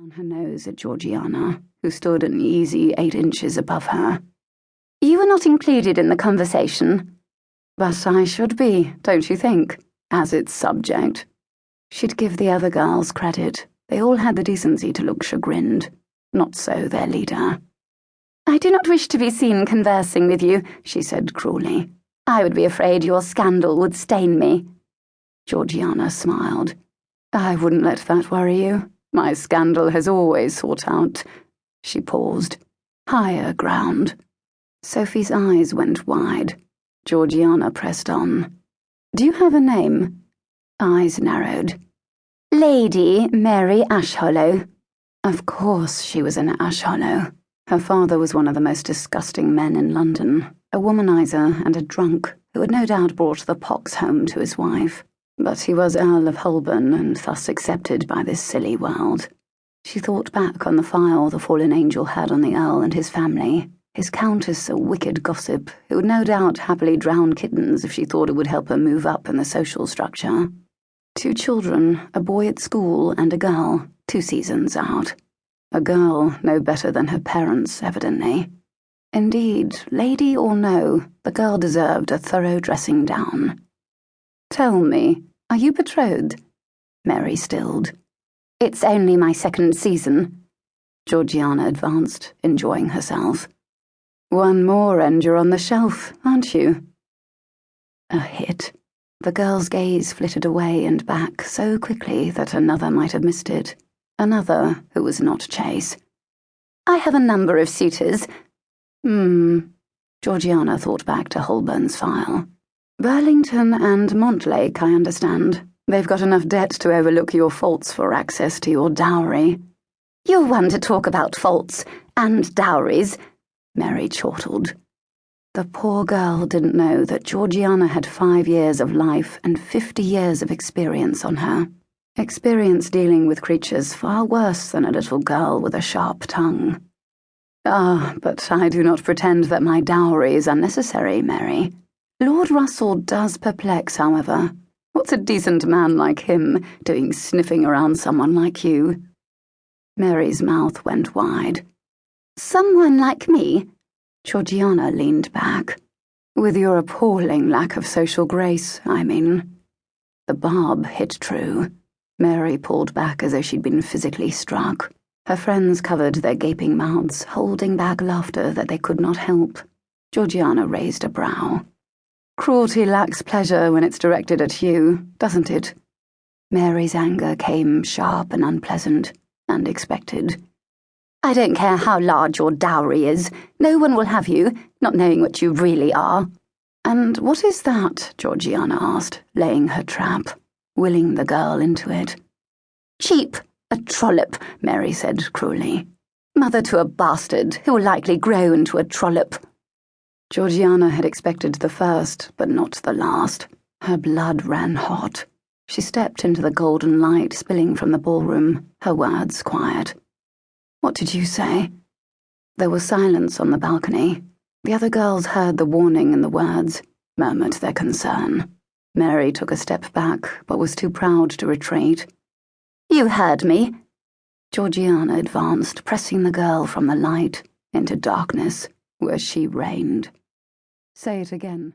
down her nose at Georgiana, who stood an easy 8 inches above her. "You were not included in the conversation." "But I should be, don't you think, as its subject?" She'd give the other girls credit. They all had the decency to look chagrined. Not so their leader. "I do not wish to be seen conversing with you," she said cruelly. "I would be afraid your scandal would stain me." Georgiana smiled. "I wouldn't let that worry you. My scandal has always sought out—" She paused. "Higher ground." Sophie's eyes went wide. Georgiana pressed on. "Do you have a name?" Eyes narrowed. "Lady Mary Ashhollow." Of course she was an Ashhollow. Her father was one of the most disgusting men in London, a womanizer and a drunk who had no doubt brought the pox home to his wife. But he was Earl of Holborn and thus accepted by this silly world. She thought back on the file the fallen angel had on the Earl and his family, his countess a wicked gossip who would no doubt happily drown kittens if she thought it would help her move up in the social structure. 2 children, a boy at school and a girl, 2 seasons out. A girl no better than her parents, evidently. Indeed, lady or no, the girl deserved a thorough dressing down. "Tell me, are you betrothed?" Mary stilled. "It's only my 2nd season." Georgiana advanced, enjoying herself. "One more and you're on the shelf, aren't you?" A hit. The girl's gaze flitted away and back so quickly that another might have missed it. Another who was not Chase. "I have a number of suitors." Georgiana thought back to Holborn's file. "Burlington and Montlake, I understand. They've got enough debt to overlook your faults for access to your dowry." "You're one to talk about faults and dowries," Mary chortled. The poor girl didn't know that Georgiana had 5 years of life and 50 years of experience on her. Experience dealing with creatures far worse than a little girl with a sharp tongue. "Ah, but I do not pretend that my dowry is unnecessary, Mary. Lord Russell does perplex, however. What's a decent man like him doing sniffing around someone like you?" Mary's mouth went wide. "Someone like me?" Georgiana leaned back. "With your appalling lack of social grace, I mean." The barb hit true. Mary pulled back as though she'd been physically struck. Her friends covered their gaping mouths, holding back laughter that they could not help. Georgiana raised a brow. "Cruelty lacks pleasure when it's directed at you, doesn't it?" Mary's anger came sharp and unpleasant, and expected. "I don't care how large your dowry is. No one will have you, not knowing what you really are." "And what is that?" Georgiana asked, laying her trap, willing the girl into it. "Cheap, a trollop," Mary said cruelly. "Mother to a bastard who will likely grow into a trollop." Georgiana had expected the first, but not the last. Her blood ran hot. She stepped into the golden light spilling from the ballroom, her words quiet. "What did you say?" There was silence on the balcony. The other girls heard the warning in the words, murmured their concern. Mary took a step back, but was too proud to retreat. "You heard me." Georgiana advanced, pressing the girl from the light into darkness, where she reigned. "Say it again."